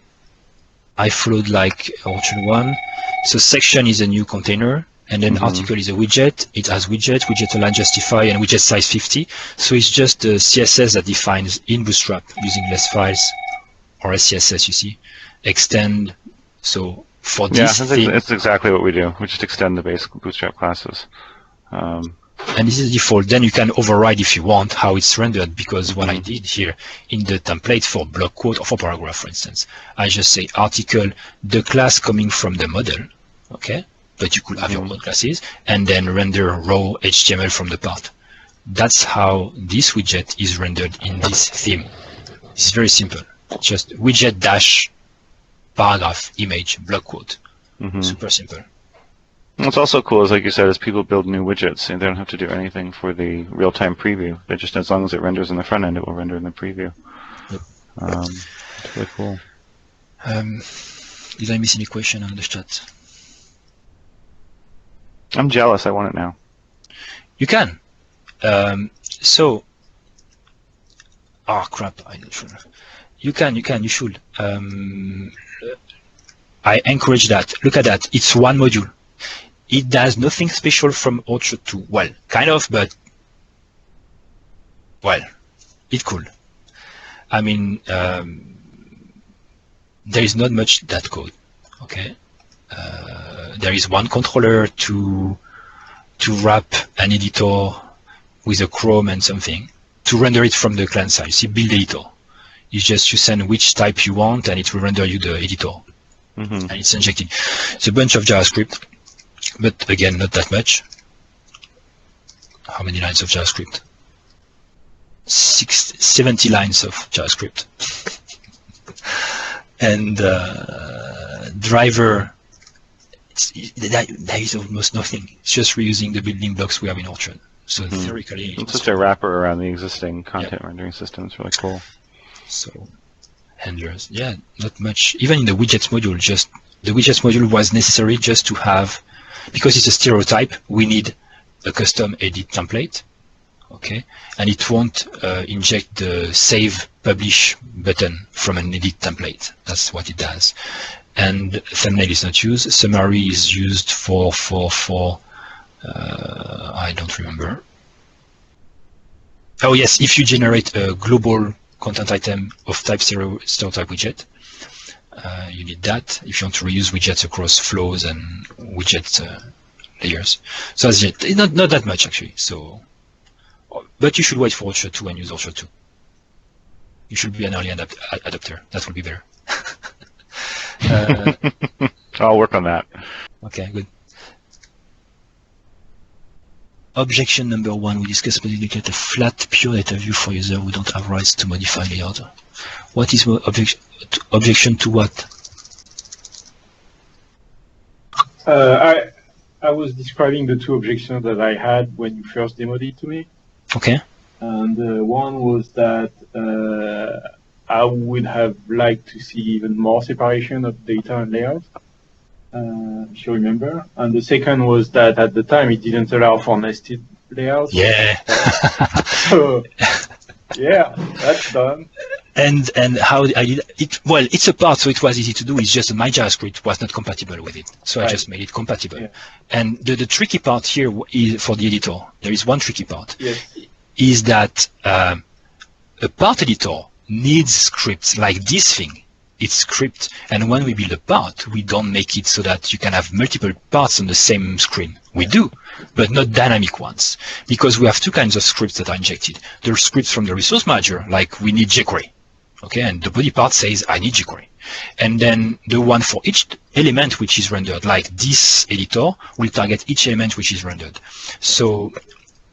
I followed like Orchard 1. So section is a new container, and then article is a widget. It has widget align justify, and widget size 50. So it's just the CSS that defines in Bootstrap using less files or SCSS, you see. Extend. So for this theme, that's exactly what we do. We just extend the basic Bootstrap classes. And this is default. Then you can override if you want how it's rendered, because what I did here in the template for block quote or for paragraph, for instance, I just say article, the class coming from the model, okay? but you could have your own classes and then render raw HTML from the part. That's how this widget is rendered in this theme. It's very simple. Just widget dash paragraph image block quote. Super simple. What's also cool is, like you said, is people build new widgets and they don't have to do anything for the real-time preview. They just, as long as it renders in the front end, it will render in the preview. Yep. It's really cool. Did I miss any question on the chat? I'm jealous. I want it now. You can. Oh crap! You can. You should. I encourage that. Look at that. It's one module. It does nothing special from Orchard 2. Well, kind of, but well, it could. I mean, there is not much that code. Okay. There is one controller to wrap an editor with a Chrome and something to render it from the client side. See, build editor. It's just you send which type you want, and it will render you the editor, and it's injected. It's a bunch of JavaScript, but again, not that much. How many lines of JavaScript? 70 lines of JavaScript, and driver. There is almost nothing. It's just reusing the building blocks we have in Orchard. So theoretically, it's just a wrapper around the existing content rendering system. It's really cool. So handlers, yeah, not much. Even in the widgets module, just the widgets module was necessary just to have, because it's a stereotype, we need a custom edit template, okay, and it won't inject the save publish button from an edit template. That's what it does. And thumbnail is not used. Summary is used for I don't remember. Oh yes, if you generate a global content item of type stereotype widget, you need that if you want to reuse widgets across flows and widget layers. So that's it. It's not that much actually. So, but you should wait for Orchard 2 and use Orchard 2. You should be an early adopter. That will be better. I'll work on that. Okay, good. Objection number 1, we discussed indicate a flat pure data view for users who don't have rights to modify layout. What is objection to what? I was describing the two objections that I had when you first demoed it to me. Okay. And one was that I would have liked to see even more separation of data and layout, if you remember. And the second was that at the time it didn't allow for nested layouts. Yeah. So, yeah, that's done. And how I did it? Well, it's a part, so it was easy to do. It's just my JavaScript was not compatible with it, so I just made it compatible. Yeah. And the tricky part here is for the editor. There is one tricky part. Yes. Is that a part editor needs scripts like this thing. It's script, and when we build a part, we don't make it so that you can have multiple parts on the same screen. We do, but not dynamic ones, because we have two kinds of scripts that are injected. There are scripts from the resource manager, like we need jQuery, okay, and the body part says I need jQuery, and then the one for each element which is rendered, like this editor will target each element which is rendered. So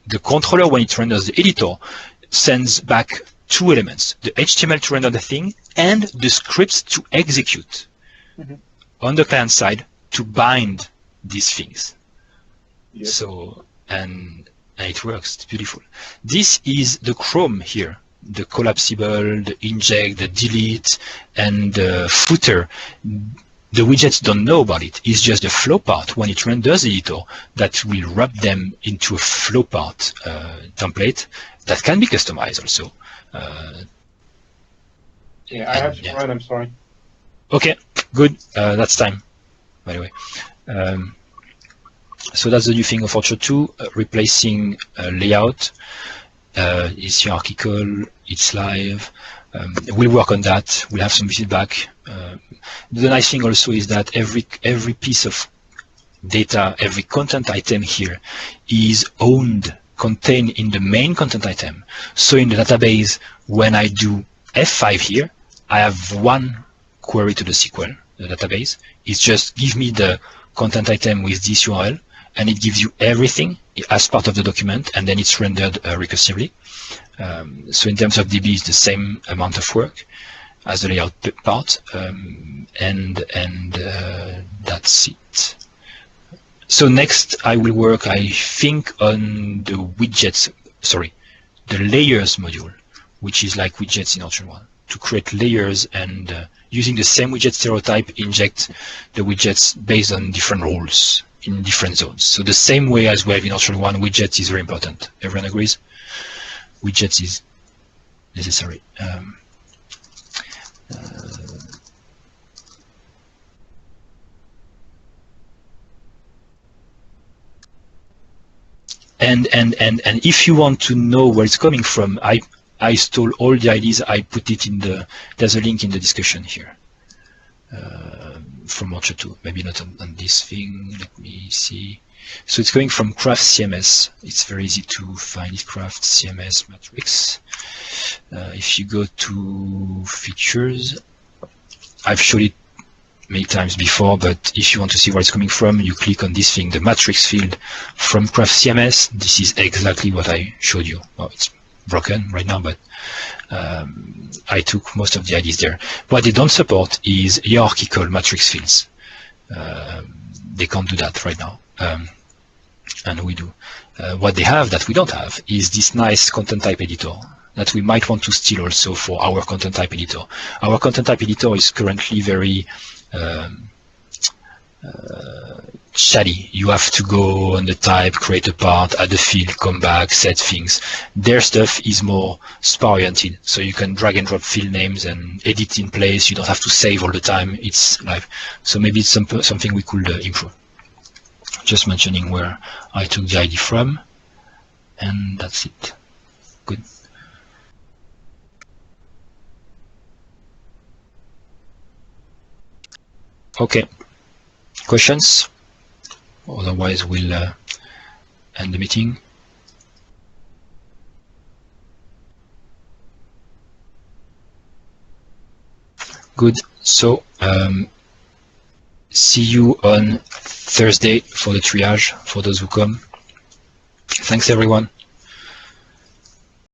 the controller, when it renders the editor, sends back two elements, the HTML to render the thing and the scripts to execute on the client side to bind these things. Yep. So, and it works, it's beautiful. This is the Chrome here, the collapsible, the inject, the delete, and the footer. The widgets don't know about it. It's just the flow part when it renders the editor that will wrap them into a flow part template that can be customized also. Yeah, I have to run, I'm sorry. Okay, good. That's time, by the way. So that's the new thing of Orchard 2, replacing layout. It's hierarchical, it's live. We'll work on that. We'll have some feedback. The nice thing also is that every piece of data, every content item here is contained in the main content item. So in the database, when I do F5 here, I have one query to the SQL, the database. It's just give me the content item with this URL, and it gives you everything as part of the document, and then it's rendered recursively. So in terms of DB, it's the same amount of work as the layout part, and that's it. So next I will work, I think, on the widgets, sorry, the layers module, which is like widgets in Orchard 1, to create layers and using the same widget stereotype, inject the widgets based on different roles in different zones. So the same way as we have in Orchard 1, widgets is very important. Everyone agrees? Widgets is necessary. And if you want to know where it's coming from, I stole all the IDs. I put it in the. There's a link in the discussion here from Orchard 2. Maybe not on this thing. Let me see. So it's going from Craft CMS. It's very easy to find it. Craft CMS matrix. If you go to features, I've showed it many times before, but if you want to see where it's coming from, you click on this thing, the matrix field from Craft CMS. This is exactly what I showed you. Well, it's broken right now, but I took most of the IDs there. What they don't support is hierarchical matrix fields. They can't do that right now, and we do. What they have that we don't have is this nice content type editor that we might want to steal also for our content type editor. Our content type editor is currently very chatty. You have to go on the type, create a part, add a field, come back, set things. Their stuff is more spa-oriented, so you can drag and drop field names and edit in place. You don't have to save all the time. It's live. So maybe it's something we could improve. Just mentioning where I took the ID from, and that's it. Good. Okay, questions? Otherwise, we'll end the meeting. Good. So, see you on Thursday for the triage, for those who come. Thanks, everyone.